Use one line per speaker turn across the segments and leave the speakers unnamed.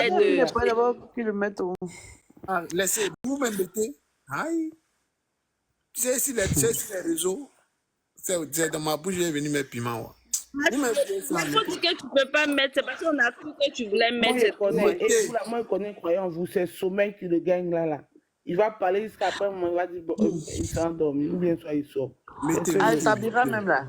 parlait
Il
de...
n'est pas d'abord qu'il le mette au...
Ah, laissez, vous m'embêtez. Aïe. Tu sais, si les réseaux, c'est dans ma bouche, j'ai venu mettre piment. Ouais. Vous m'embêtez ça.
Il faut dire que tu ne peux pas mettre, c'est parce qu'on a cru que tu voulais
Moi,
mettre.
je
c'est
connais.
tout.
Et vous, là, moi, je connais, croyant en vous, c'est sommeil qui le gagne là. Il va parler jusqu'à après, moi, il va dire, bon, il s'est endormi, ou bien soit il sort.
Mettez-vous.
Altamira même là.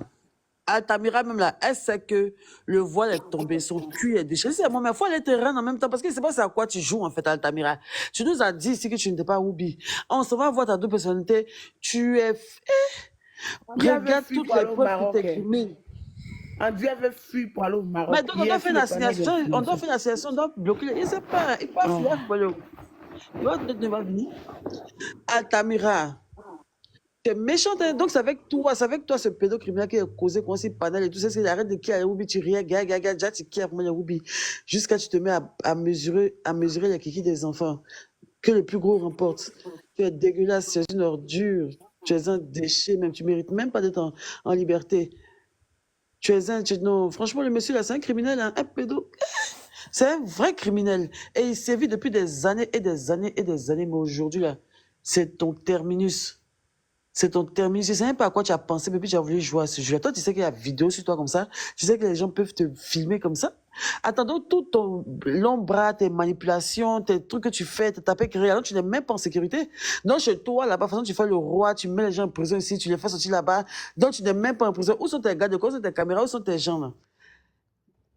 Altamira même là, elle sait que le voile est tombé, son cul est déchiré. C'est moi, mais il faut aller te rendre en même temps parce que c'est pas à quoi tu joues en fait, Altamira. Tu nous as dit ici que tu n'étais pas Whoopi. On se va voir ta double personnalité. Tu es... Regarde toutes les preuves que tu es criminelles.
Andy avait fui pour aller au Maroc.
Mais donc on doit faire une assignation, on doit faire une assignation, on doit bloquer. Il ne sait pas, il peut pas fuir. Il va venir. Altamira. C'est méchant, hein. Donc c'est avec toi ce pédocriminel qui a causé qu'on s'y panel et tout ça, c'est arrête de qui a Ruby, tu riais, gaga, déjà tu qui a vraiment Ruby, jusqu'à tu te mets à mesurer les kikis des enfants, que le plus gros remporte. Tu es dégueulasse, tu es une ordure, tu es un déchet, même tu mérites même pas d'être en liberté. Non, franchement le monsieur là c'est un criminel, hein, un pédo. C'est un vrai criminel et il sévit depuis des années et des années et des années, mais aujourd'hui là, c'est ton terminus. C'est ton terminus. Je sais même pas à quoi tu as pensé, mais puis tu as voulu jouer à ce jeu. Toi, tu sais qu'il y a vidéo sur toi comme ça. Tu sais que les gens peuvent te filmer comme ça. Attendons tout ton long bras, tes manipulations, tes trucs que tu fais, tes tapés créés. Alors, tu n'es même pas en sécurité. Donc, chez toi, là-bas, de toute façon, tu fais le roi, tu mets les gens en prison ici, tu les fais sortir là-bas. Donc, tu n'es même pas en prison. Où sont tes gars de quoi? Où sont tes caméras? Où sont tes gens, là?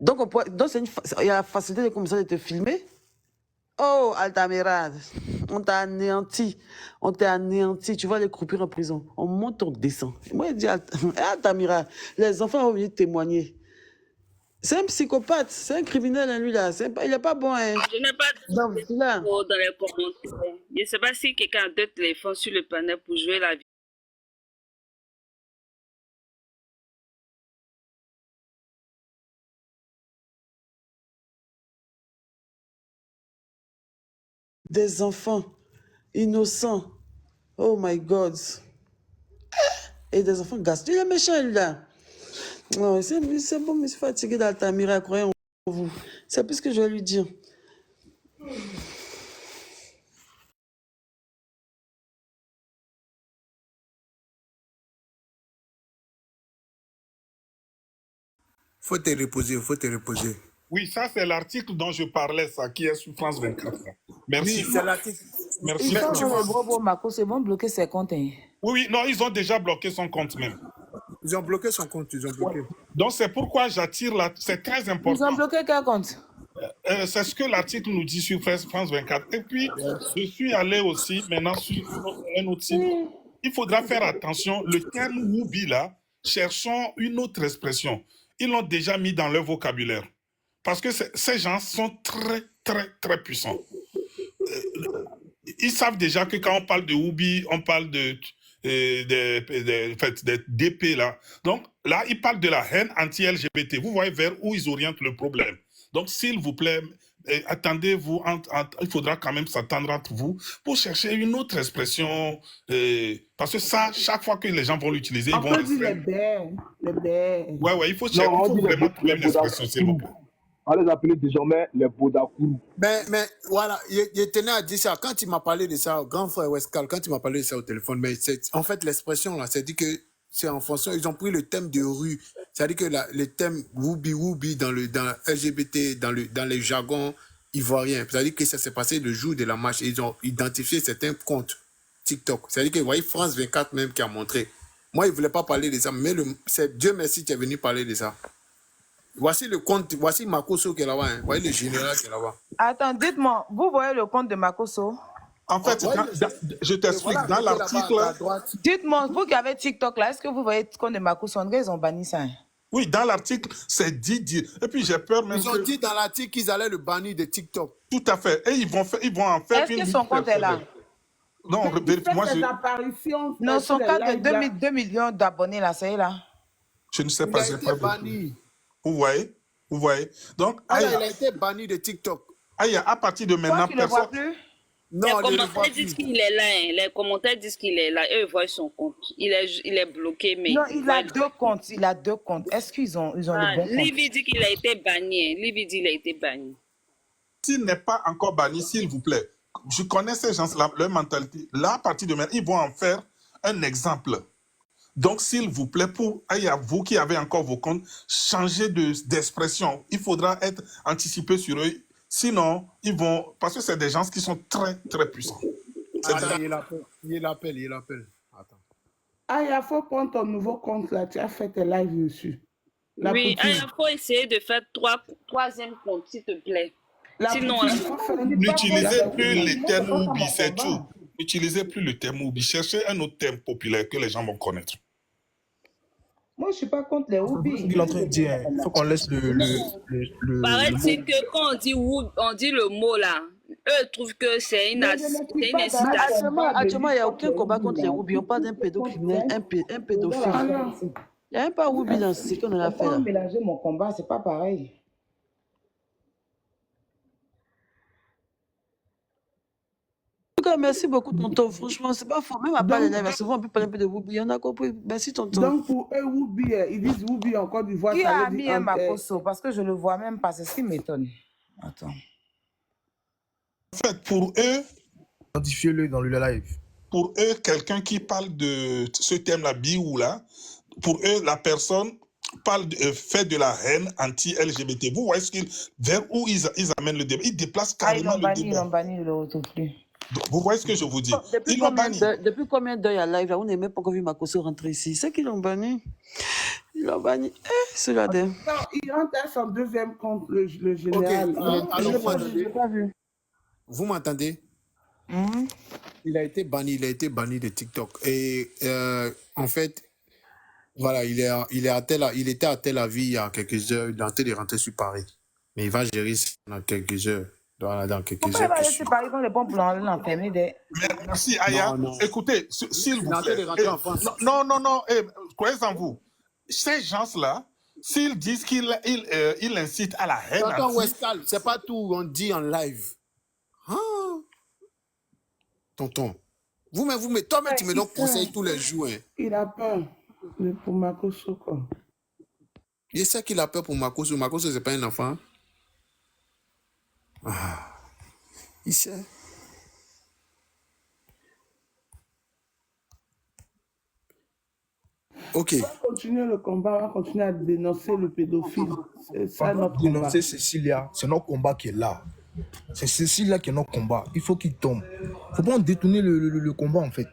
Donc, il y a la facilité de comme ça de te filmer. Oh, Altamira, on t'a anéanti. On t'a anéanti. Tu vas les croupir en prison. On monte, on descend. Moi, je dis, Altamira, les enfants vont venir témoigner. C'est un psychopathe, c'est un criminel, hein, lui, là. Il n'est pas bon, hein.
Je n'ai pas de
dans
les commentaires. Je ne sais pas si quelqu'un a deux téléphones sur le panel pour jouer la vidéo.
Des enfants innocents. Oh my God. Et des enfants gaspillés. Il est méchant, lui, là. Non, c'est bon, mais c'est fatigué d'Altamira, croyez en vous. C'est plus ce que je vais lui dire.
Faut te reposer, faut te reposer.
Oui, ça c'est l'article dont je parlais, ça, qui est sur France 24. Merci.
Oui, c'est l'article.
Merci.
Mais tu vois,
Marcos, ils vont bloquer ses comptes. Hein.
Oui, non, ils ont déjà bloqué son compte même.
ils ont bloqué son compte, ils ont bloqué.
Donc c'est pourquoi j'attire là, c'est très
Ils ont
important.
bloqué quel compte?
C'est ce que l'article nous dit sur France 24. Et puis, je suis allé aussi maintenant sur un autre site. Il faudra faire attention. Le terme Whoopi là, cherchons une autre expression. Ils l'ont déjà mis dans leur vocabulaire. Parce que ces gens sont très, très, très puissants. Ils savent déjà que quand on parle de Whoopi, on parle d'épée là. Donc là, ils parlent de la haine anti-LGBT. Vous voyez vers où ils orientent le problème. Donc, s'il vous plaît, attendez-vous, il faudra quand même s'attendre entre vous pour chercher une autre expression. Parce que ça, chaque fois que les gens vont l'utiliser, ils
On
vont...
peut dire les baies.
Ouais, il faut vraiment trouver une expression, s'il vous plaît.
On les appelle désormais les Bodakourou.
Mais voilà, je tenais à dire ça. Quand il m'a parlé de ça, grand frère Westcal, quand il m'a parlé de ça au téléphone, mais en fait, l'expression là, c'est dit que c'est en fonction, ils ont pris le thème de rue. C'est-à-dire que le thème Whoopi dans LGBT, dans les jargons ivoiriens. C'est-à-dire que ça s'est passé le jour de la marche et ils ont identifié certains comptes TikTok. C'est-à-dire que, vous voyez, France 24 même qui a montré. Moi, il ne voulait pas parler de ça, mais c'est Dieu merci qui est venu parler de ça. Voici le compte, voici Makoso qui est là-bas. Hein. Voyez le général qui est là-bas.
Attends, dites-moi, vous voyez le compte de Makoso?
En fait, je t'explique, dans l'article...
Dites-moi, vous qui avez TikTok là, est-ce que vous voyez le compte de Makoso? En ils ont banni ça. Hein?
Oui, dans l'article, c'est dit. Et puis j'ai peur même
Ils ont dit dans l'article qu'ils allaient le bannir de TikTok.
Tout à fait. Et ils vont en faire
une... Est-ce que son compte est là?
Non, moi je...
Non, son compte de 2 millions d'abonnés là, c'est là.
Je ne sais pas.
Il a été banni.
Vous voyez. Donc,
il a été banni de TikTok.
À partir de maintenant,
tu ne le vois plus?
Non, les commentaires disent qu'il est là. Hein. Les commentaires disent qu'il est là. Eux, ils voient son compte. Il est bloqué. Mais
non, il a deux comptes. Il a deux comptes. Est-ce qu'ils ont le bon compte?
Livy dit qu'il a été banni. Livy dit qu'il a été banni.
s'il n'est pas encore banni, s'il vous plaît, je connais ces gens-là, leur mentalité. Là, à partir de maintenant, ils vont en faire un exemple. Donc, s'il vous plaît, pour vous qui avez encore vos comptes, changez d'expression. Il faudra être anticipé sur eux. Sinon, ils vont... Parce que c'est des gens qui sont très, très puissants.
Attends, il l'appelle. Attends.
Il faut prendre ton nouveau compte là. Tu as fait tes lives dessus.
Oui, il faut essayer de faire troisième compte, s'il te plaît. Sinon,
n'utilisez plus les termes Woubi, c'est tout. N'utilisez plus le terme Woubi. Cherchez un autre terme populaire que les gens vont connaître.
Moi, je ne suis pas contre les Woubi.
Il est en train de dire, il faut qu'on laisse le
paraît-il que quand on dit Woubi, on dit le mot là, eux trouvent que c'est une incitation.
Actuellement, il n'y a aucun combat contre les Woubi. On parle d'un pédocriminel, un pédophile. Il n'y a même pas Woubi dans ce qu'on a fait là.
Mélanger mon combat, c'est pas pareil.
En tout cas, merci beaucoup, tonton. Franchement, c'est pas faux. Même à part les lives, souvent on peut parler un peu de Woubi. On a compris. Merci, tonton.
Donc, pour eux, Woubi, ils disent Woubi en Côte d'Ivoire.
Qui a mis un Makosso? Parce que je ne le vois même pas. C'est ce qui m'étonne. Attends.
En fait, pour eux,
identifiez-le dans le live.
Pour eux, quelqu'un qui parle de ce thème-là, Biou là, pour eux, la personne fait de la haine anti-LGBT. Vous voyez vers où ils amènent le débat. Ils déplacent carrément le débat.
Ils l'ont banni, le retour plus.
Vous voyez ce que je vous dis?
Depuis combien d'heures il y a live là? On n'a même pas encore vu Makosso rentrer ici. C'est qu'ils l'ont banni. Ils l'ont banni. Cela
Non, il rentre à son deuxième compte, le général.
Vous m'entendez? Il a été banni de TikTok. Et en fait, voilà, il était à Tel Aviv il y a quelques heures. Il est en train de rentrer sur Paris. Mais il va gérer ça dans quelques heures. Dans quelques heures.
Pourquoi il va laisser Paris quand les bons pour l'enfermer des...
Merci, Aya. Écoutez, s'il vous plaît. Non, croyez en vous. Ces gens-là, s'ils disent qu'ils incitent à la haine...
Tonton Westcal, c'est pas tout on dit en live. Hein? Tonton, toi-même, tu me donnes conseil tous les jours. Hein.
Il a peur pour Makosso, quoi.
Je sais qu'il a peur pour Makosso. Makosso, c'est pas un enfant. Ah, il sait. Ok.
On va continuer le combat, on va continuer à dénoncer le pédophile. C'est ça notre combat.
Dénoncer Cécilia, c'est notre combat qui est là. C'est Cécilia qui est notre combat. Il faut qu'il tombe. Il ne faut pas détourner le combat en fait.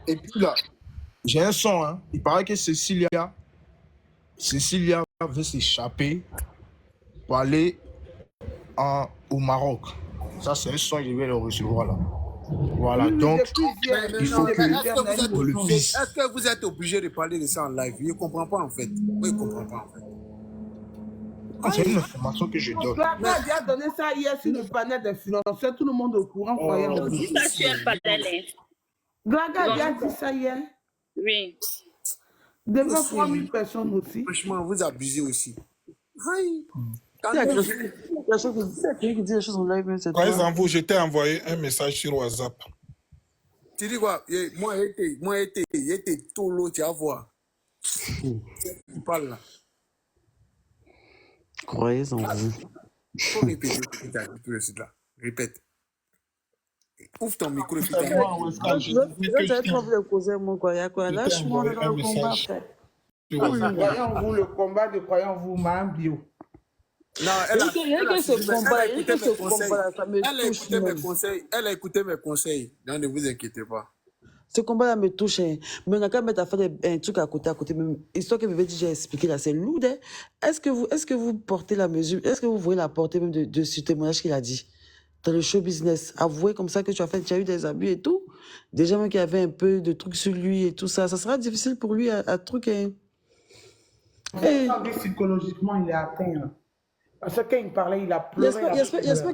Et puis là, j'ai un son, hein. Il paraît que Cécilia veut s'échapper pour aller au Maroc. Ça, c'est un son, je vais le recevoir là. Voilà, donc, il faut que
Est-ce que vous êtes obligé de parler de ça en live? Je ne comprends pas en fait. Moi, je ne comprends pas en fait.
c'est une information que je donne.
Plata a déjà donné ça hier sur le panel des financeurs. Tout le monde est au courant.
Ça, tu es pas d'aller.
Glaga
Ils ont
a
dit
dit ça hier.
oui.
Devant 3000 personnes aussi.
Franchement, vous abusez aussi. Aïe. Quand
C'est la
nous-
quelqu'un qui dit les choses en live, même c'est
Par
toi.
exemple, vous, je t'ai envoyé un message sur WhatsApp.
Tu dis quoi? Moi, j'étais tolo, tu vas voir. Tu parles là.
Croyez en vous.
Faut répéter ce que tu as dit tout le site là. Répète. Ouvre ton micro et puis t'as
Moi, Wescal, je disais que
Tu as trop de causer, mon quoi. Il y a quoi?
je t'ai
Lâche-moi, on est
envoyé
dans
un
le combat,
message
frère.
sur WhatsApp.
Croyons-vous, le combat de croyons-vous, ma bio.
Non,
Il y a que ce combat, il y a que ce
conseils.
combat-là, ça me
Elle a
touche.
écouté mes
même.
conseils. Elle a écouté mes conseils. Donc ne vous inquiétez pas.
Ce combat-là me touche. Hein. Mais on a qu'à mettre à faire un truc à côté. Même histoire que Bébé DJ a expliqué là, c'est lourd. Hein. Est-ce que vous portez la mesure? Est-ce que vous voyez la portée même de ce témoignage qu'il a dit? Dans le show business, avouer comme ça que tu as eu des abus et tout. Déjà même qu'il y avait un peu de trucs sur lui et tout ça. Ça sera difficile pour lui à truc. Hein. Et-
Psychologiquement, il est atteint. Là. Parce que quand il parlait, il a pleuré.
J'espère que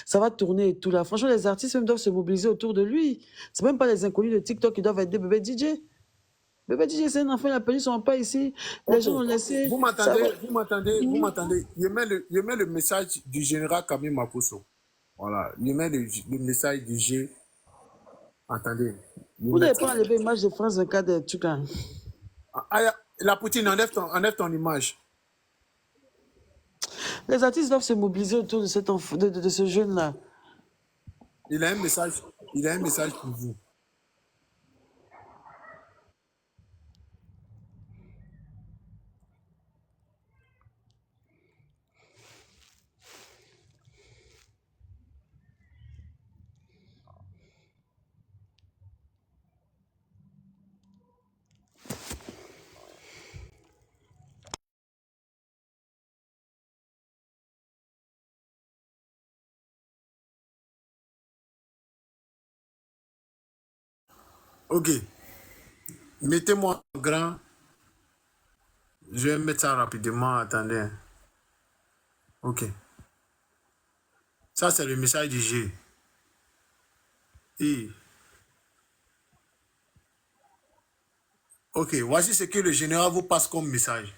ça va tourner et tout là. Franchement, les artistes même doivent se mobiliser autour de lui. C'est même pas les inconnus de TikTok qui doivent aider Bébé DJ. Bébé DJ, c'est un enfant, il a perdu son pas ici. Les gens l'ont laissé.
Vous m'entendez. Je mets le message du général Camille Makosso. Voilà. Je mets le message du G. Attendez.
Vous n'avez pas enlevé l'image de France 24 des trucs là.
Ah, la Poutine, enlève ton image.
Les artistes doivent se mobiliser autour de cet enfant, de ce jeune là.
Il a un message pour vous. Ok. Mettez-moi en grand. Je vais mettre ça rapidement. Attendez. Ok. Ça, c'est le message du G. Et... Ok, voici ce que le général vous passe comme message.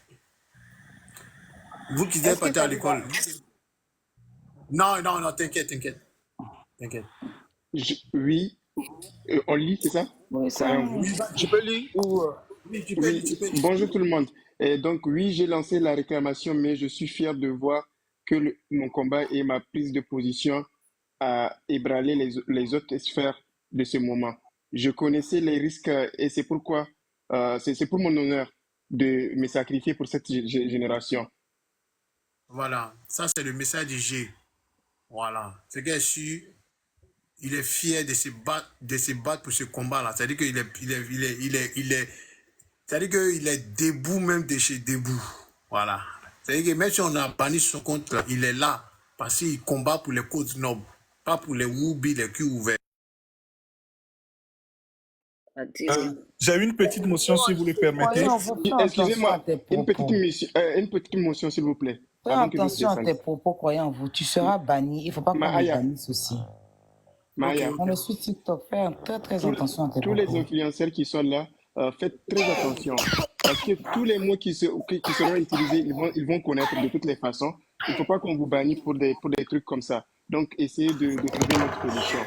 Vous qui êtes parti à l'école. Non, t'inquiète.
Oui, on lit, c'est ça?
Oui, ça.
Tu peux lire ou... Oui, tu peux
Oui,
lire.
bonjour tout le monde. Et donc, oui, j'ai lancé la réclamation, mais je suis fier de voir que mon combat et ma prise de position a ébranlé les autres sphères de ce moment. Je connaissais les risques et c'est pourquoi, c'est pour mon honneur de me sacrifier pour cette génération.
Voilà, ça c'est le message du G. Voilà, ce gars est sûr, il est fier de se battre pour ce combat-là. C'est-à-dire qu'il c'est-à-dire qu'il est debout même de chez debout. Voilà. C'est-à-dire que même si on a banni son compte, il est là parce qu'il combat pour les causes nobles, pas pour les woubi, les culs ouverts.
J'ai une petite motion, si vous le permettez.
Excusez-moi, une petite motion, s'il vous plaît.
Fais attention à tes propos, croyant en vous. Tu seras banni. Il ne faut pas qu'on le bannisse aussi.
Maya,
On est sur TikTok. Fais très attention à tes propos.
tous les influenceurs qui sont là, faites très attention. Parce que tous les mots qui seront utilisés, ils vont connaître de toutes les façons. Il ne faut pas qu'on vous bannisse pour des trucs comme ça. Donc, essayez de trouver notre solution.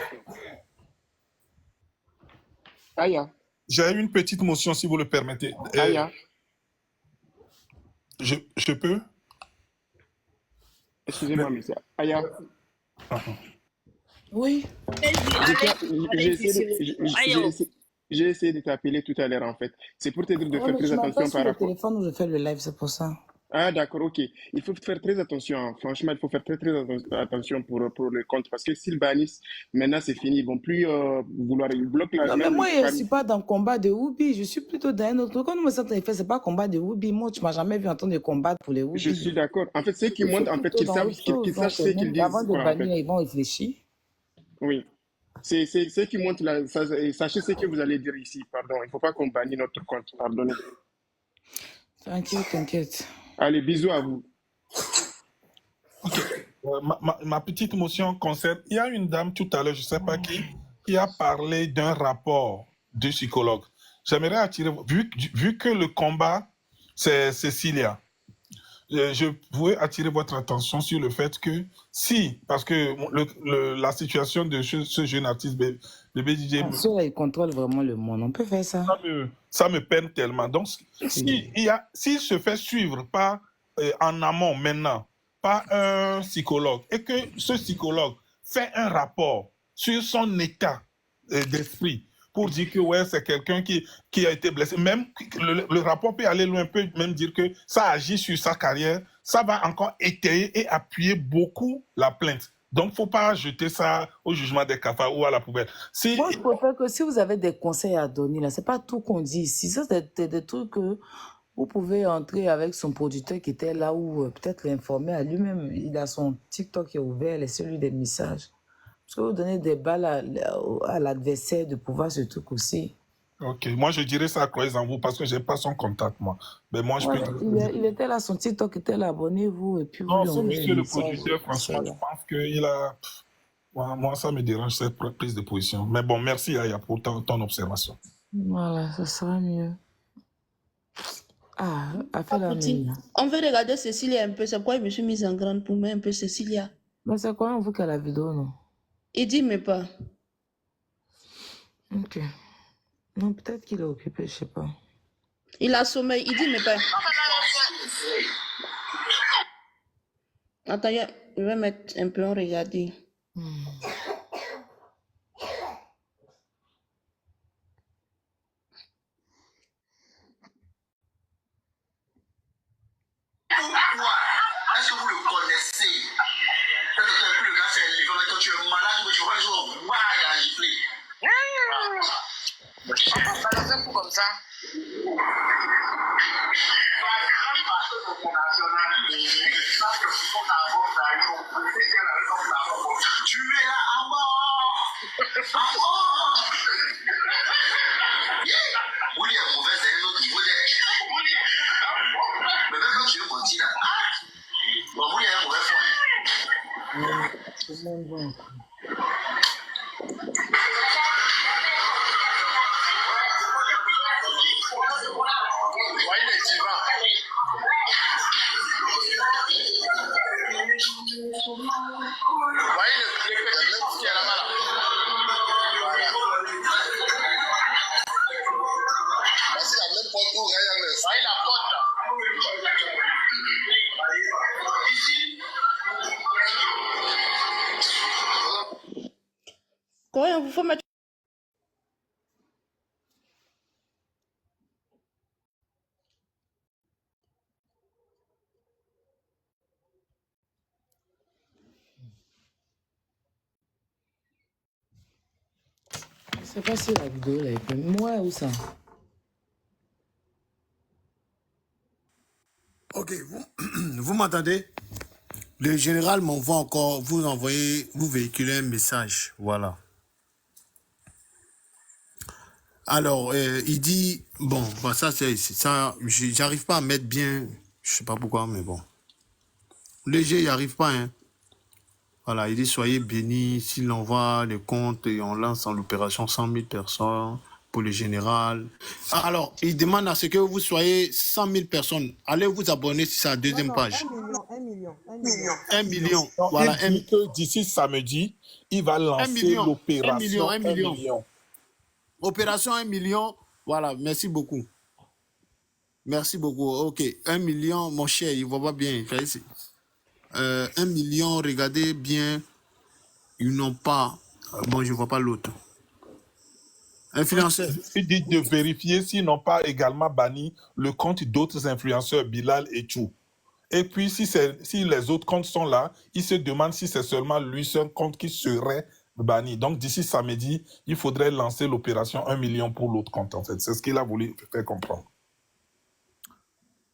Aya.
J'ai une petite motion, si vous le permettez.
Aya.
Je peux?
Excusez-moi, monsieur. Aya.
Oui.
J'ai essayé de t'appeler tout à l'heure, en fait. C'est pour te dire de faire très attention par rapport...
le téléphone où je fais le live, c'est pour ça.
Ah, d'accord, ok. Il faut faire très attention. Hein. Franchement, il faut faire très attention pour le compte. Parce que s'ils bannissent, maintenant, c'est fini. Ils ne vont plus vouloir... Ils bloquent la...
Non, mais moi, je ne suis pas dans le combat de Whoopi. Je suis plutôt dans un autre... Quand nous me sentons fait, ce n'est pas combat de Whoopi. Moi, tu ne m'as jamais vu entendre de combattre pour les Whoopi.
Je suis d'accord. En fait, c'est qu'ils montrent, en fait, qu'ils savent, qu'ils sachent ce qu'ils disent.
Avant de bannir, ils vont réfléchir.
Oui. C'est qui montre sachez ce que vous allez dire ici, pardon. Il ne faut pas qu'on bannisse notre compte, pardonnez.
T'inquiète.
Allez, bisous à vous.
Ma petite motion concerne, il y a une dame tout à l'heure, je ne sais pas qui a parlé d'un rapport de psychologue. J'aimerais attirer, vu que le combat, c'est Cécilia, je voulais attirer votre attention sur le fait que si, parce que la situation de ce jeune artiste, bébé DJ,
Ceux-là, ils contrôlent vraiment le monde. On peut faire ça.
ça me peine tellement. Donc, s'il se fait suivre par, en amont maintenant, par un psychologue, et que ce psychologue fait un rapport sur son état d'esprit, pour dire que ouais, c'est quelqu'un qui a été blessé. Même le rapport peut aller loin, peut même dire que ça agit sur sa carrière, ça va encore étayer et appuyer beaucoup la plainte. Donc, il ne faut pas jeter ça au jugement des cafards ou à la poubelle.
Moi, je préfère que si vous avez des conseils à donner, là, ce n'est pas tout qu'on dit ici. Ça, c'est des trucs que vous pouvez entrer avec son producteur qui était là ou peut-être l'informer à lui-même. Il a son TikTok qui est ouvert, laissez-lui des messages. Parce que vous donnez des balles à l'adversaire de pouvoir ce truc aussi.
Ok, moi je dirais ça à Croix en vous parce que je n'ai pas son contact, moi. Mais moi, je peux dire...
Il était là, son TikTok était là, abonnez-vous. Et puis
non,
vous
ce monsieur le
message,
producteur, franchement, je pense qu'il a... Moi, ça me dérange cette prise de position. Mais bon, merci Aya pour ton observation.
Voilà, ça sera mieux. Ah, a fait la mine.
On veut regarder Cécilia un peu. C'est pourquoi je me suis mise en grande pour moi un peu Cécilia.
Mais c'est quoi, on veut qu'à la vidéo, non?
Il dit, mais pas.
Ok. Non, peut-être qu'il est occupé, je sais pas.
Il a sommeil, il dit, mais pas. Attends, je vais mettre un peu en regarder.
Est-ce que vous le connaissez? Le gars s'est élevé, mais quand tu es malade, tu vois, il a giflé. On peut balancer pour comme ça. Tu es là à mort. À mort. Willy est mauvais, c'est un autre niveau. Mais même quand tu es menti là, Willy est un mauvais fond.
Tout le monde va.
Voyez les divans. Voyez le petit qui est là-bas là. C'est la même porte où voyez la porte là.
Comment vous faut mettre.
Je sais pas si la vidéo là est plus. Moi ou ça?
Ok, vous m'entendez? Le général m'envoie encore, vous véhiculez un message, voilà. Alors, il dit, bon, bah ça, j'arrive pas à mettre bien, je sais pas pourquoi, mais bon. Léger, il n'y arrive pas, hein. Voilà, il dit, soyez bénis, s'il envoie les comptes et on lance en l'opération 100 000 personnes pour le général. Alors, il demande à ce que vous soyez 100 000 personnes. Allez vous abonner sur sa deuxième page.
1 million.
1 million.
Non,
Voilà,
il dit que d'ici samedi, il va lancer l'opération
1 million. Opération 1 million. Voilà, merci beaucoup. Merci beaucoup. Ok, 1 million, mon cher, il ne voit pas bien. 1 million, regardez bien. Ils n'ont pas. Bon, je ne vois pas l'autre. Influenceur.
Il dit de vérifier s'ils n'ont pas également banni le compte d'autres influenceurs, Bilal et Chou. Et puis, si les autres comptes sont là, il se demande si c'est seulement lui seul compte qui serait banni. Donc, d'ici samedi, il faudrait lancer l'opération 1 million pour l'autre compte, en fait. C'est ce qu'il a voulu faire comprendre.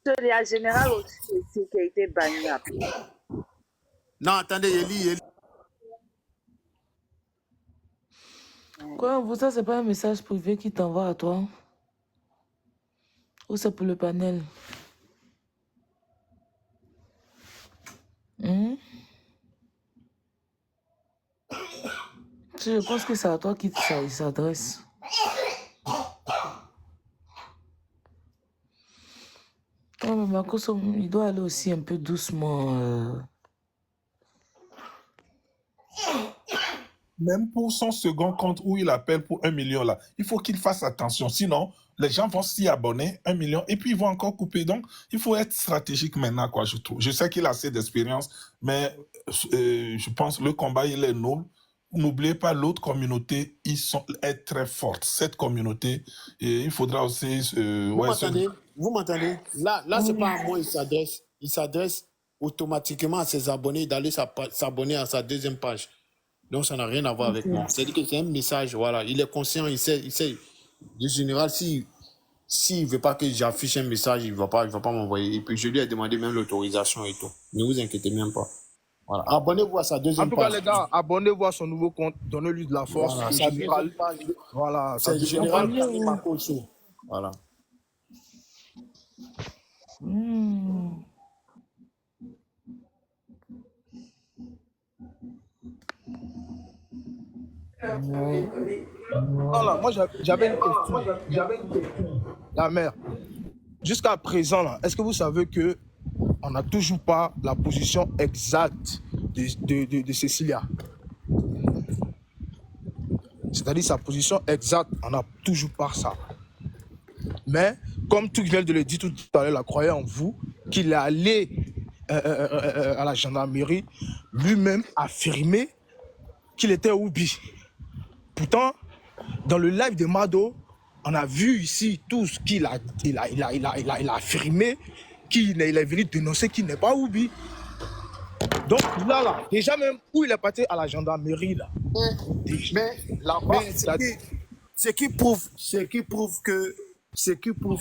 Il y a Général aussi qui a été banni après.
Non, attendez, Yeli.
Quoi, vous, ça, c'est pas un message privé qui t'envoie à toi? Ou c'est pour le panel? Je pense que c'est à toi qu'il s'adresse. Non, mais Marcos, il doit aller aussi un peu doucement.
Même pour son second compte où il appelle pour 1 million, là, il faut qu'il fasse attention. Sinon, les gens vont s'y abonner, 1 million, et puis ils vont encore couper. Donc, il faut être stratégique maintenant, quoi, je trouve. Je sais qu'il a assez d'expérience, mais je pense que le combat, il est noble. N'oubliez pas, l'autre communauté, est très forte. Cette communauté, et il faudra aussi...
Vous m'entendez? Là, c'est pas à moi, il s'adresse. Il s'adresse automatiquement à ses abonnés d'aller s'abonner à sa deuxième page. Donc, ça n'a rien à voir avec moi. C'est-à-dire que c'est un message, voilà. Il est conscient, il sait. De général, s'il ne veut pas que j'affiche un message, il ne va pas m'envoyer. Et puis, je lui ai demandé même l'autorisation et tout. Ne vous inquiétez même pas. Voilà. Abonnez-vous à sa deuxième
En tout
page.
cas, les gars, abonnez-vous à son nouveau compte. Donnez-lui de la force.
Voilà,
C'est général. Voilà,
c'est
ça
général
devient-
Kali Makoso. Voilà.
Voilà, moi j'avais une question. La mère, jusqu'à présent, là, est-ce que vous savez que on n'a toujours pas la position exacte de Cécilia? C'est-à-dire sa position exacte, on n'a toujours pas ça. Mais, comme tout vient de le dire tout à l'heure, la croyait en vous, qu'il est allé à la gendarmerie, lui-même affirmé qu'il était Oubi. Pourtant, dans le live de Mado, on a vu ici tout ce qu'il a, il a affirmé qu'il est venu dénoncer qu'il n'est pas Oubi. Donc là, déjà même où il est parti à la gendarmerie, là.
Mais ce qui prouve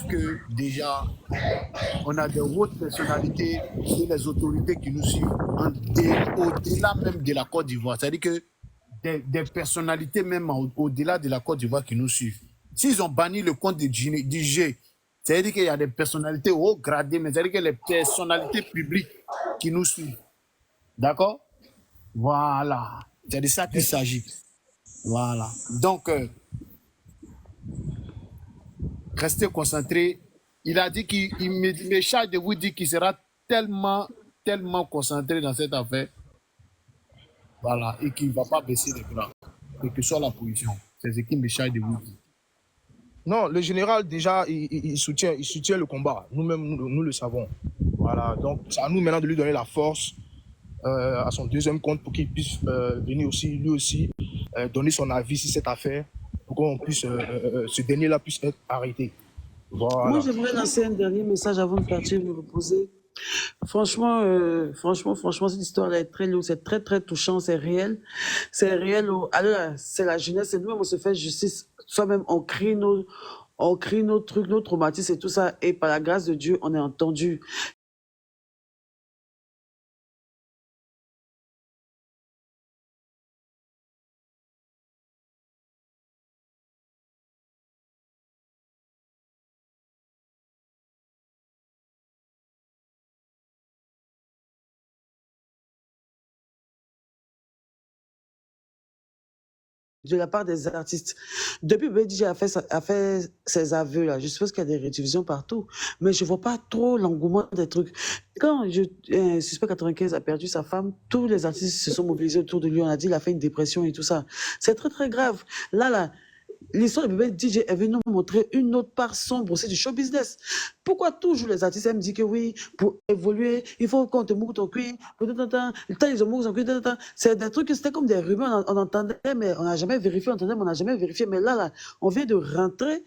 que déjà on a des hautes personnalités et les autorités qui nous suivent au-delà même de la Côte d'Ivoire. C'est-à-dire que des personnalités même au-delà de la Côte d'Ivoire qui nous suivent. S'ils ont banni le compte du G, c'est-à-dire qu'il y a des personnalités haut gradées, mais c'est-à-dire que les personnalités publiques qui nous suivent. D'accord? Voilà. C'est de ça qu'il s'agit. Voilà. Donc, restez concentrés. Il a dit qu'il me charge de vous dire qu'il sera tellement concentré dans cette affaire. Voilà. Et qu'il ne va pas baisser les bras. Quelle que soit la position. C'est ce qu'il me charge de vous dire.
Non, le général, déjà, il soutient le combat. Nous-mêmes, nous le savons. Voilà. Donc, c'est à nous maintenant de lui donner la force à son deuxième compte pour qu'il puisse venir aussi, lui aussi, donner son avis sur cette affaire pour qu'on puisse, ce dernier-là puisse être arrêté. Voilà.
Moi, j'aimerais lancer un dernier message avant de partir me reposer. Franchement, cette histoire est très lourde, c'est très, très touchant, c'est réel. C'est réel. Alors, c'est la jeunesse, et nous-mêmes, on se fait justice. Soi-même, on crie nos trucs, nos traumatismes et tout ça. Et par la grâce de Dieu, on est entendu. De la part des artistes. Depuis que DJ a fait ses aveux, là, je suppose qu'il y a des rédivisions partout, mais je ne vois pas trop l'engouement des trucs. Quand Suspect 95 a perdu sa femme, tous les artistes se sont mobilisés autour de lui. On a dit qu'il a fait une dépression et tout ça. C'est très, très grave. Là, l'histoire de bébé DJ est venue nous montrer une autre part sombre aussi du show business. Pourquoi toujours les artistes me disent que oui, pour évoluer, il faut qu'on te mouille ton cuir, ils ont mouillé ton cuir, c'est des trucs, c'était comme des rumeurs, on entendait, mais on n'a jamais vérifié, on entendait, mais on n'a jamais vérifié. Mais là, on vient de rentrer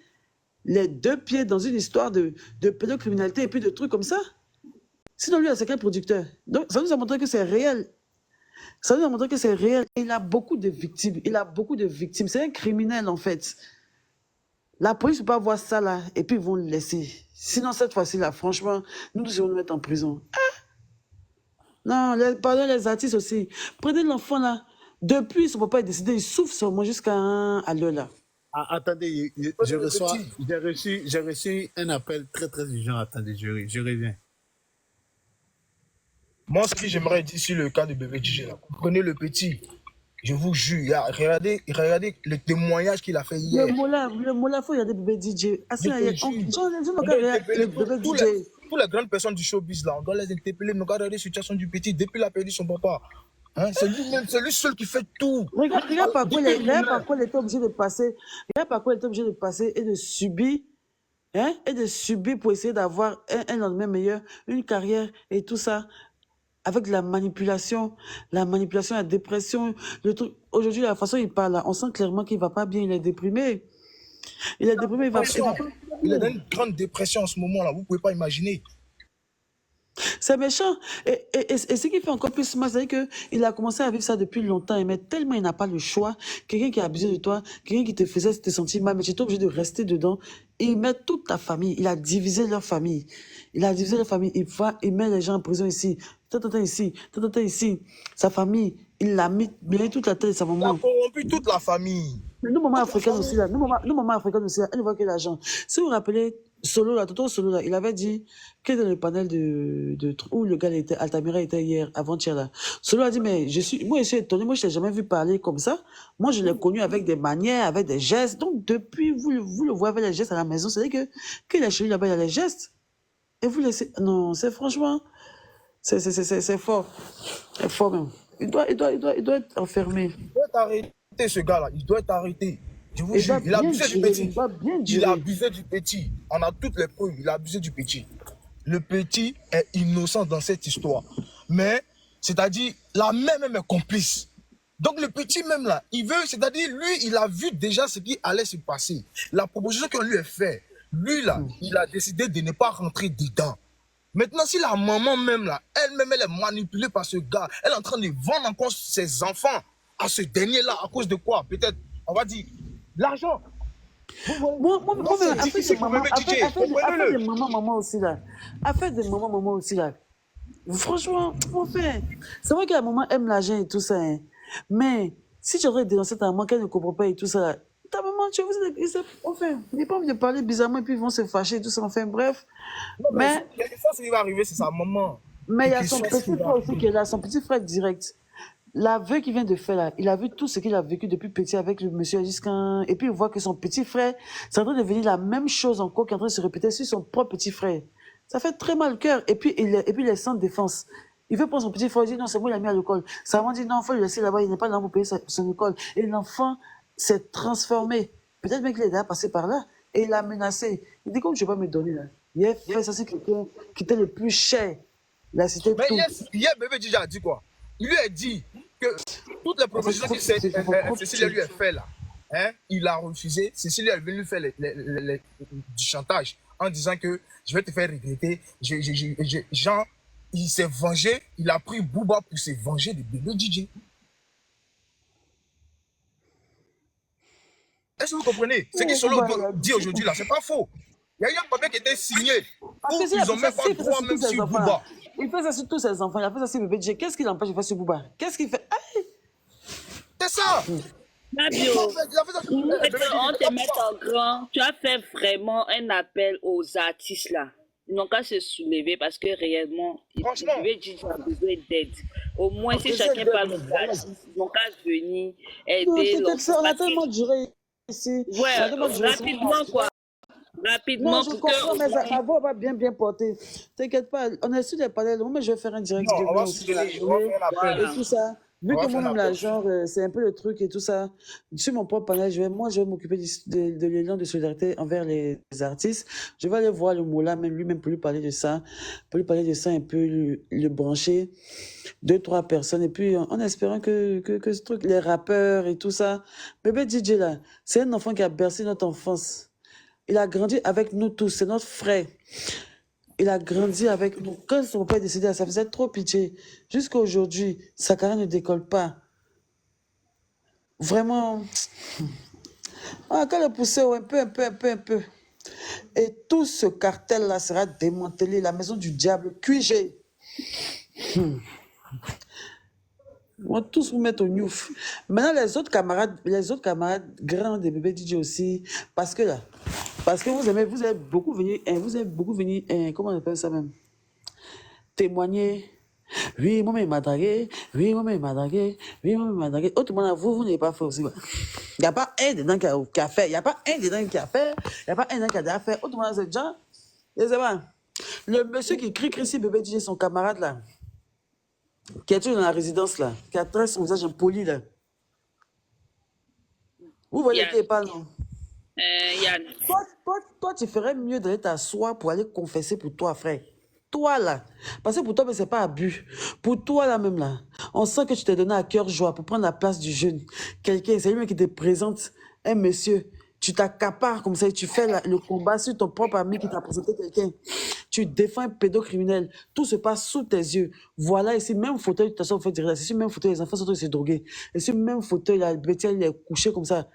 les deux pieds dans une histoire de pédocriminalité et puis de trucs comme ça. Sinon, lui, c'est quel producteur? Donc, ça nous a montré que c'est réel. Ça nous a montré que c'est réel. Il a beaucoup de victimes. C'est un criminel, en fait. La police ne peut pas voir ça, là, et puis ils vont le laisser. Sinon, cette fois-ci, là, franchement, nous devons nous mettre en prison. Non, pardon, les artistes aussi. Prenez l'enfant, là. Depuis, son papa est décédé, il souffre sur moi jusqu'à l'heure, là.
Attendez, j'ai reçu un appel très, très urgent. Attendez, je reviens.
Moi, ce que j'aimerais dire sur le cas de bébé DJ, là, prenez le petit. Je vous jure, regardez le témoignage qu'il a fait hier.
Le Mola, faut regarder bébé DJ. Ah,
Je
c'est
te
on
jure.
on
On
doit
doit
regarder
interpeller
le bébé
toutes
DJ.
les grandes personnes du showbiz là. On doit les interpeller. Nous regarder la situation du petit depuis qu'il a perdu son papa. Hein, c'est lui seul qui fait tout.
Regarde par quoi
Regarde
par quoi il était obligé de passer. Regarde par quoi il était obligé de passer et de subir. Hein, et de subir pour essayer d'avoir un lendemain meilleur, une carrière et tout ça. Avec la manipulation, la dépression, le truc. Aujourd'hui, la façon dont il parle, là, on sent clairement qu'il va pas bien, il est déprimé. Il est déprimé, il va pas
Il est dans
bien.
une grande dépression en ce moment là. Vous pouvez pas imaginer.
C'est méchant. Et ce qui fait encore plus mal, c'est qu'il a commencé à vivre ça depuis longtemps, mais tellement il n'a pas le choix. Quelqu'un qui a abusé de toi, quelqu'un qui te faisait te sentir mal, mais tu es obligé de rester dedans. Et il met toute ta famille. Il a divisé leur famille. Il a divisé leur famille. Il met les gens en prison ici. Ici. Ici. Sa famille, il l'a mis toute la tête de sa
Il a
maman.
corrompu toute la famille.
Mais nous, maman
Toute la
africaine aussi,
famille.
là, nous, maman africaine aussi, là, elle ne voit que l'argent. Si vous vous rappelez, Solo, là, Toto Solo, là, il avait dit que dans le panel où le gars était, Altamira était hier, avant-hier, là. Solo a dit, mais moi, je suis étonné, moi, je ne l'ai jamais vu parler comme ça. Moi, je l'ai connu avec des manières, avec des gestes. Donc, depuis, vous le voyez avec les gestes à la maison, c'est-à-dire qu'il est chez lui là-bas, il y a les gestes. Et vous laissez, non, c'est franchement, c'est fort. C'est fort même. Il doit être enfermé.
Il doit être arrêté, ce gars-là. Il doit être arrêté. Je vous
Il
jure,
doit
il a
bien
abusé du
durer,
petit.
il doit bien
Il a
durer.
abusé du petit. On a toutes les preuves. Il a abusé du petit. Le petit est innocent dans cette histoire. Mais, c'est-à-dire, la mère même est complice. Donc le petit même là, il veut, c'est-à-dire, lui, il a vu déjà ce qui allait se passer. La proposition qu'on lui a faite, lui là, il a décidé de ne pas rentrer dedans. Maintenant, si la maman même là, elle-même, elle est manipulée par ce gars, elle est en train de vendre encore ses enfants à ce dernier-là, à cause de quoi? Peut-être, on va dire, l'argent.
Moi,
Donc, c'est
affaire
difficile
de
pour
maman,
bébé DJ,
affaire de
comprenez-le.
maman aussi là. Affaire de maman aussi là. Franchement, enfin, c'est vrai que la maman aime l'argent et tout ça, hein. Mais si tu aurais dénoncé ta maman qu'elle ne comprend pas et tout ça, là, ta maman, tu vois, enfin, il n'est pas envie de parler bizarrement et puis ils vont se fâcher et tout ça, enfin, bref.
Non, mais
Mais
il y a des fois, ce qui va arriver, c'est sa maman.
il
Et
y a
puis,
son
soit
petit
ce qui va
frère aussi
arriver.
qui est là, son petit frère direct. L'aveu qu'il vient de faire là, il a vu tout ce qu'il a vécu depuis petit avec le monsieur Giscard. Et puis il voit que son petit frère, c'est en train de devenir la même chose encore qui est en train de se répéter sur son propre petit frère. Ça fait très mal au cœur. Et puis il est sans défense. Il veut prendre son petit frère, il dit non, c'est moi, il a mis à l'école. Sa maman dit non, il faut le laisser là-bas, il n'est pas là pour payer son école. Et l'enfant s'est transformé. Peut-être même qu'il est déjà passé par là. Et il l'a menacé. Il dit, comme je ne vais pas me donner là. Il a fait ça, c'est quelqu'un qui était le plus cher. Là, c'était
Mais
tout.
hier, bébé DJ a dit quoi? Il lui a dit que toutes les propositions que Cécile lui a fait là, hein, il a refusé. Cécile est venue lui faire du chantage en disant que je vais te faire regretter. Jean, il s'est vengé, il a pris Booba pour se venger de bébé DJ. Est-ce que vous comprenez? Ce que Solo dit aujourd'hui là, c'est pas faux. Il y a eu un papier qui était signé
Parce
où
que s'il
ils
a
ont
fait
même
ça,
pas
s'il fait ça
droit
sur
même
tous ses
sur
enfants,
Booba.
là. Il fait ça sur tous ses enfants, il a fait ça sur bébé DJ. Qu'est-ce qu'il empêche de faire sur Booba? Qu'est-ce qu'il fait?
C'est ça.
Fabio,
Il a fait ça sur
on
bébé DJ,
te
pas
met
Booba.
en grand. Tu as fait vraiment un appel aux artistes là. Ils n'ont qu'à se soulever parce que réellement,
Franchement,
a besoin d'aide. Au moins,
on
si
besoin
chacun
d'aide,
parle aux
voilà.
artistes, ils n'ont qu'à venir
Non,
aider
t'inquiète, ça,
l'enfant.
on a
Parce que,
tellement duré ici. On a
ouais,
tellement duré ici.
rapidement quoi.
Non,
Rapidement
je
pour
comprends,
que
mais
au moins,
la voix va bien porter. T'inquiète pas, on est sur les panels. Moi, je vais faire un direct
Non, on
demain
va
aussi dans la
soulever, on va
journée
faire un appel.
et
voilà.
tout ça. Vu
On
que
va faire un
moi-même, là,
appel.
genre, c'est un peu le truc et tout ça. Sur mon propre panel, je vais m'occuper de l'élan de solidarité envers les artistes. Je vais aller voir le Moula, même lui-même, pour lui parler de ça. Pour lui parler de ça, un peu le brancher. 2-3 personnes. Et puis, en espérant que ce truc, les rappeurs et tout ça. Bébé DJ, là, c'est un enfant qui a bercé notre enfance. Il a grandi avec nous tous, c'est notre frère. Il a grandi avec nous. Quand son père est décédé, ça faisait trop pitié. Jusqu'à aujourd'hui, sa carrière ne décolle pas. Vraiment. Ah, quand le pousser un peu. Et tout ce cartel-là sera démantelé. La maison du diable, QG. Ils vont tous vous mettre au nyouf. Maintenant, les autres camarades grands des bébés DJ aussi, parce que vous avez beaucoup venu, comment on appelle ça même, témoigner Oui, moi-même, il m'a dragué. Oui, moi-même, il m'a dragué. Oui, moi-même, il m'a dragué. Autrement, vous n'avez pas fait aussi. Il n'y a pas un dedans qui a fait. Il n'y a pas un dedans qui a fait. Il n'y a pas un dedans qui a déjà fait. Autrement, c'est déjà. Je sais pas. Le monsieur qui crie si bébé DJ, son camarade là, qui est toujours dans la résidence là, qui a très son visage impoli là. Vous voyez
Yann.
qui parle, non?
Yann.
Toi, tu ferais mieux d'aller t'asseoir pour aller confesser pour toi, frère. Toi, là. Parce que pour toi, mais c'est pas abus. Pour toi, là même, là. On sent que tu t'es donné à cœur joie pour prendre la place du jeune. Quelqu'un, c'est lui qui te présente un monsieur. Tu t'accapares comme ça et tu fais le combat sur ton propre ami qui t'a présenté quelqu'un. Tu défends un pédocriminel. Tout se passe sous tes yeux. Voilà, ici, même fauteuil, de toute façon, on fait dire, c'est sur le même fauteuil, les enfants sont tous drogués. Et sur le même fauteuil, là, le petit, il est couché comme ça.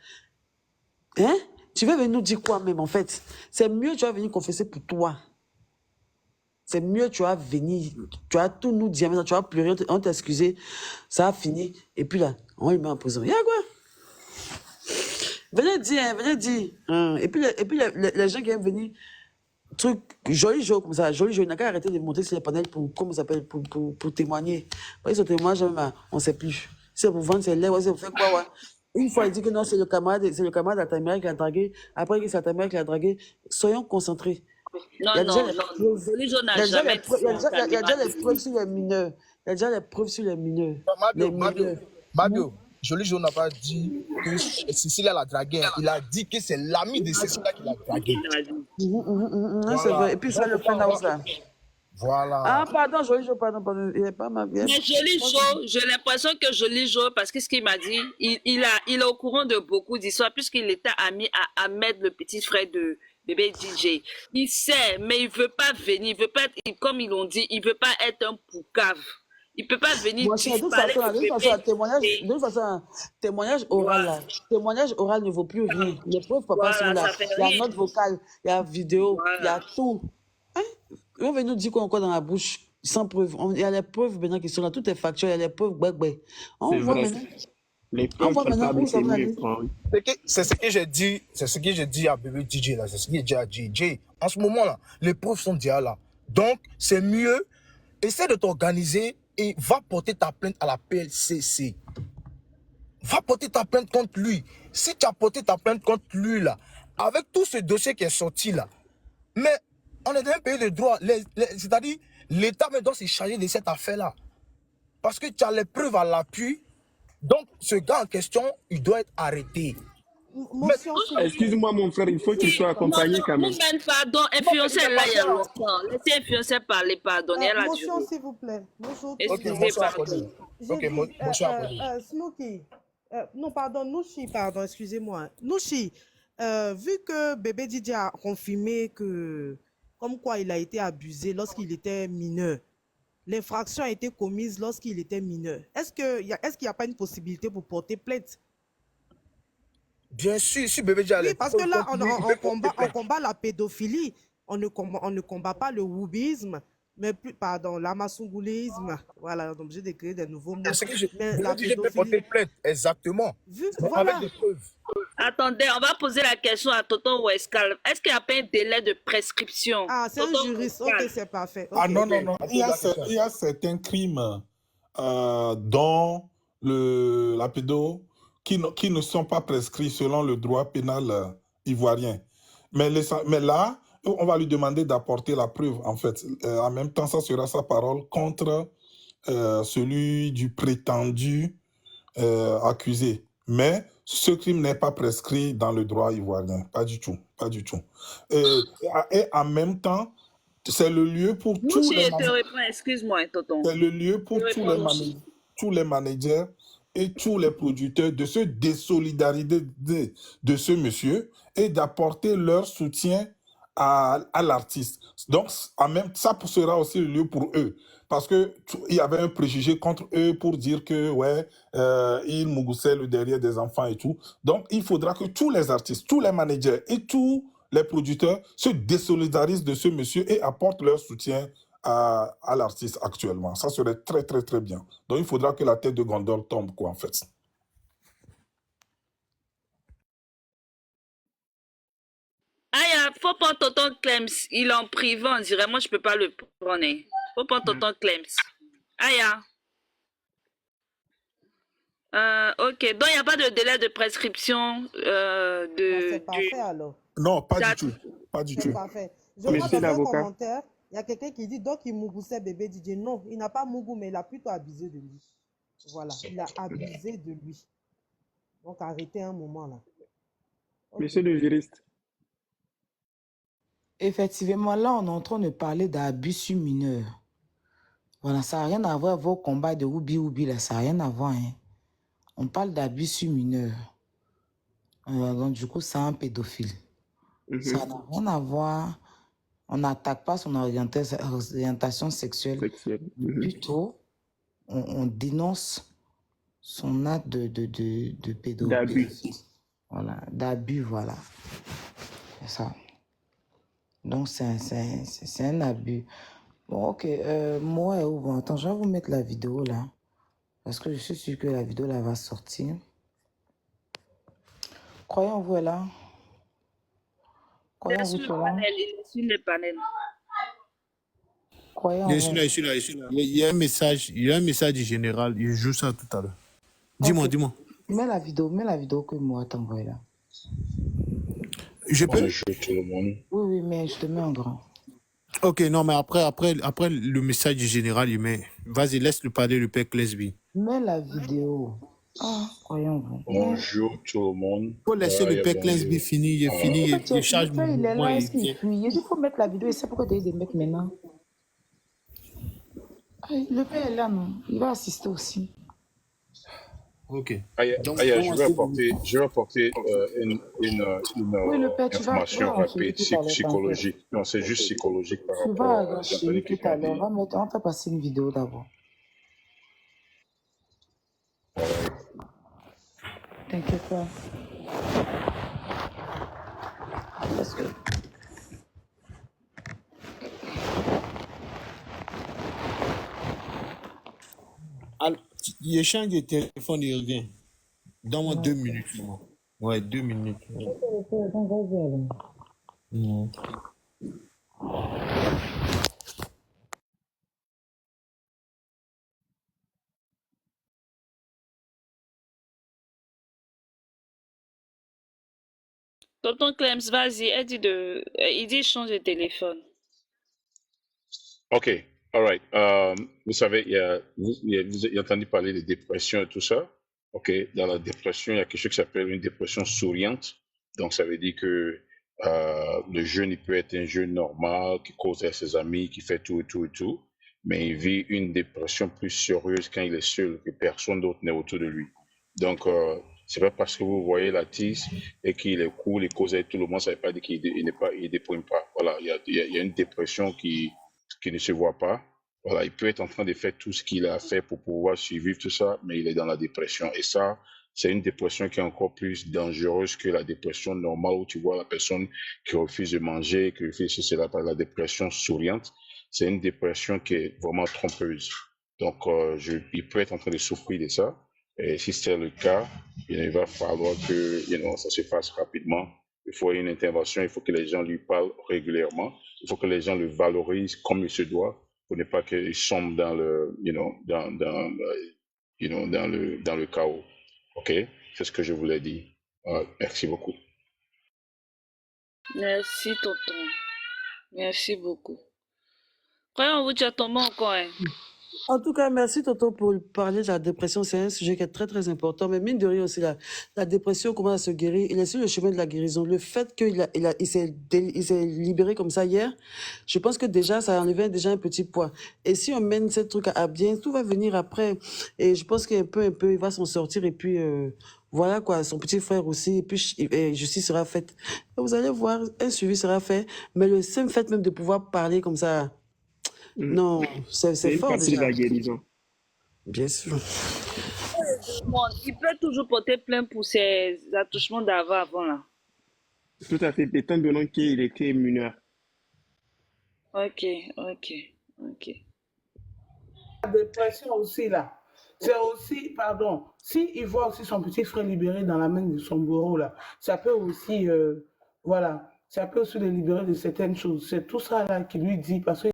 Hein? Tu vas venir nous dire quoi même en fait? C'est mieux tu vas venir confesser pour toi. C'est mieux tu vas venir, tu vas tout nous dire, maintenant tu vas pleurer, on t'excuser, ça a fini. Et puis là, on le met en prison. Il y a quoi? Venez dire, hein, venez dire. Et puis, les gens qui aiment venir, truc, joli jeu comme ça, joli jeu, il n'a qu'à arrêter de monter sur les panels pour, comment ça s'appelle, pour témoigner. Parce que ce témoignage, on ne sait plus. C'est pour vendre ses lèvres, c'est pour faire quoi, ouais. Une fois, il dit que non, c'est le camarade d'Altamira qui l'a dragué. Après que c'est Altamira qui l'a dragué. Soyons concentrés.
Non,
Il y a déjà
non,
les
non.
preuves.
Joli Joe
Il y
n'a
a déjà
jamais
les preuves- il y a déjà- il y a déjà les
dit
preuves sur les mineurs. Il y a déjà les preuves sur les mineurs. Les
Mario,
mineurs.
Mario, Jolie Jo n'a pas dit que Cécilia l'a dragué. Il a dit que c'est l'ami de Cécilia qui l'a dragué.
Non, c'est vrai. Et puis ça, le penthouse là.
Voilà.
Ah, pardon, joli jeu, pardon. Il n'est pas mal.
Mais Joli Joe, j'ai l'impression que Joli Joe, parce que ce qu'il m'a dit, il est au courant de beaucoup d'histoires, puisqu'il était ami à Ahmed, le petit frère de bébé DJ. Il sait, mais il veut pas venir, il veut pas être, comme ils l'ont dit, il veut pas être un poucave. Il peut pas venir
Moi, de toute
parler
façon,
de
de toute façon,
bébé.
de toute façon, témoignage oral, là. Témoignage oral ne vaut plus rien. Les preuves, papa, sont
Voilà,
là.
ça fait
Il y a
rien.
note vocale, il y a vidéo, il y a
Voilà.
tout. Hein? On va nous dire quoi encore dans la bouche, sans preuve. Il y a les preuves maintenant qui sont là. Tout est factuel, il y a les preuves. On
C'est
voit
vrai.
maintenant.
Les
On
preuves
voit maintenant
palpables,
où ça
c'est
va
mieux.
aller.
Oui.
C'est ce que j'ai dit, c'est ce que j'ai dit à bébé DJ là, c'est ce que j'ai dit à DJ. En ce moment là, les preuves sont déjà là. Donc, c'est mieux, essaie de t'organiser et va porter ta plainte à la PLCC. Va porter ta plainte contre lui. Si tu as porté ta plainte contre lui là, avec tout ce dossier qui est sorti là, mais on est dans un pays de droit, c'est-à-dire l'État doit se charger de cette affaire-là. Parce que tu as les preuves à l'appui. Donc, ce gars en question, il doit être arrêté.
Motion, s'il vous plaît.
Excuse-moi, mon frère, il faut qu'il soit accompagné quand même.
Vous-même, pardon, influencez là il y a longtemps. Laissez influencer parler, pardonnez elle a
Motion,
duré.
s'il vous plaît. Bonjour.
Ok,
Excusez,
bonsoir,
pardon.
Apolline.
J'ai
Ok,
dit,
bonsoir, Apolline.
Snooki. Non, pardon, Nouchi, pardon, excusez-moi. Nouchi, vu que bébé Didier a confirmé que, comme quoi il a été abusé lorsqu'il était mineur, l'infraction a été commise lorsqu'il était mineur. Est-ce qu'il n'y a pas une possibilité pour porter plainte?
Bien sûr, si bébé déjà
Oui, parce que là, on
combat.
combat la pédophilie. On ne combat pas le woubisme, mais plus, pardon, l'amassongoulisme. Voilà, on est obligé de créer des nouveaux mots.
C'est que je
Mais la
peux porter
pédophilie,
plainte, exactement.
voilà.
Avec des preuves.
Attendez, on va poser la question à Tonton Wescal. Est-ce qu'il n'y a pas un délai de prescription?
Ah, c'est un
Tonton
juriste.
Wescal.
Ok, c'est parfait.
Ah
Ok.
non, non, non. Il y a certains crimes dont la pédo qui ne sont pas prescrits selon le droit pénal ivoirien. Mais là, on va lui demander d'apporter la preuve, en fait. En même temps, ça sera sa parole contre celui du prétendu accusé. Mais ce crime n'est pas prescrit dans le droit ivoirien. Pas du tout. Pas du tout. Et en même temps, c'est le lieu pour
Nous,
tous
je
les
te réponds, excuse-moi, Tonton.
c'est le lieu pour
Je réponds.
tous les managers et tous les producteurs de se désolidariser de ce monsieur et d'apporter leur soutien à l'artiste. Donc, ça sera aussi le lieu pour eux. Parce qu'il y avait un préjugé contre eux pour dire que, ouais, ils mougussaient le derrière des enfants et tout. Donc, il faudra que tous les artistes, tous les managers et tous les producteurs se désolidarisent de ce monsieur et apportent leur soutien à l'artiste actuellement. Ça serait très, très, très bien. Donc, il faudra que la tête de Gondor tombe, quoi, en fait.
Ah, faut prendre Tonton Clems. Il est en privé, on dirait. Moi, je peux pas le prendre. Hein. Faut prendre Tonton Clems. Aya. Ok, donc il n'y a pas de délai de prescription
C'est
du...
parfait alors.
Non, pas du
Ça-
tout. Pas du
C'est
tout.
parfait. Je vois
Monsieur
dans un
l'avocat,
commentaire, il y a quelqu'un qui dit donc il mougoussait bébé DJ. Non, il n'a pas mougou, mais il a plutôt abusé de lui. Voilà, il a abusé de lui. Donc arrêtez un moment là. Ok.
monsieur le juriste,
Effectivement, là, on est en train de parler d'abus sur mineur. Voilà, ça n'a rien à voir avec vos combats de Oubi, là, ça n'a rien à voir. Hein. On parle d'abus sur mineur. Donc, du coup, c'est un pédophile. Ça n'a rien à voir. On n'attaque pas son orientation sexuelle.
sexuel.
Plutôt, on dénonce son acte de
D'abus.
pédophile. Voilà, d'abus, voilà. C'est ça. Donc, c'est un abus. Bon, ok. Moi, bon, attends, je vais vous mettre la vidéo là. Parce que je suis sûr que la vidéo là va sortir. Croyez-vous, elle là.
Il est
Croyez-vous,
sur le
là.
panel, il est sur le panel.
Je suis là, je suis là, je suis là. Il y a un message général. Je joue ça tout à l'heure. Dis-moi,
Ok.
dis-moi.
Mets la vidéo que moi t'envoie là.
Je peux?
Bonjour tout le monde.
Oui, mais je te mets en grand.
Ok, non, mais après le message général, il met. Vas-y, laisse-le parler, le père Clesby.
Mets la vidéo. Ah, croyons-vous.
Bonjour tout le monde.
Il faut laisser le père Clesby finir, il charge
Le père, il est
mon
là,
et
est-ce qu'il fuit? Il faut mettre la vidéo et c'est pourquoi tu as de mettre maintenant. Ah, le père est là, non? Il va assister aussi.
Ok.
Aya, je vais apporter une
Oui, le père, tu vas
information rapide,
tout à l'heure,
psychologique. Non, c'est juste psychologique par
tu
rapport
vas
à
arracher
qui
tout à
m'a
l'heure.
dit.
On va faire passer une vidéo d'abord. T'inquiète pas. Parce que...
Il échange de téléphone, il revient. Donne-moi 2 minutes. Ouais, 2 minutes. Mhm.
Tonton Clems, vas-y, il dit change de téléphone.
Ok, all right. Vous savez, vous avez entendu parler de dépression et tout ça. Ok, dans la dépression, il y a quelque chose qui s'appelle une dépression souriante. Donc, ça veut dire que le jeune, il peut être un jeune normal, qui cause à ses amis, qui fait tout et tout et tout, mais il vit une dépression plus sérieuse quand il est seul, que personne d'autre n'est autour de lui. Donc, c'est pas parce que vous voyez l'artiste et qu'il est cool, il cause avec tout le monde, ça ne veut pas dire qu'il ne déprime pas. Voilà, il y a une dépression qui ne se voit pas. Voilà, il peut être en train de faire tout ce qu'il a fait pour pouvoir survivre tout ça, mais il est dans la dépression. Et ça, c'est une dépression qui est encore plus dangereuse que la dépression normale où tu vois la personne qui refuse de manger, qui refuse cela par la dépression souriante. C'est une dépression qui est vraiment trompeuse. Donc, il peut être en train de souffrir de ça. Et si c'est le cas, il va falloir que ça se fasse rapidement. Il faut une intervention, il faut que les gens lui parlent régulièrement. Il faut que les gens le valorisent comme il se doit pour ne pas qu'il sombre dans le, dans le chaos. Ok, c'est ce que je voulais dire. Merci beaucoup.
Merci, tonton. Merci beaucoup. Croyons-vous, tu as ton mot encore, hein?
En tout cas, merci Toto pour parler de la dépression. C'est un sujet qui est très très important. Mais mine de rien aussi, la dépression commence à se guérir. Il est sur le chemin de la guérison. Le fait qu'il s'est libéré comme ça hier, je pense que déjà, ça a enlevé déjà un petit poids. Et si on mène ce truc à bien, tout va venir après. Et je pense qu'un peu, il va s'en sortir. Et puis, voilà quoi, son petit frère aussi. Et puis, justice sera faite. Et vous allez voir, un suivi sera fait. Mais le simple fait même de pouvoir parler comme ça, non, c'est
c'est une
fort
partie de
déjà.
la guérison.
Bien sûr.
Il peut toujours porter plainte pour ses attouchements avant là.
Tout à fait, étant donné qu'il était mineur.
Ok.
La dépression aussi, là. C'est aussi, pardon, s'il voit aussi son petit frère libéré dans la main de son bourreau, là, ça peut aussi, voilà, ça peut aussi le libérer de certaines choses. C'est tout ça, là, qui lui dit, parce que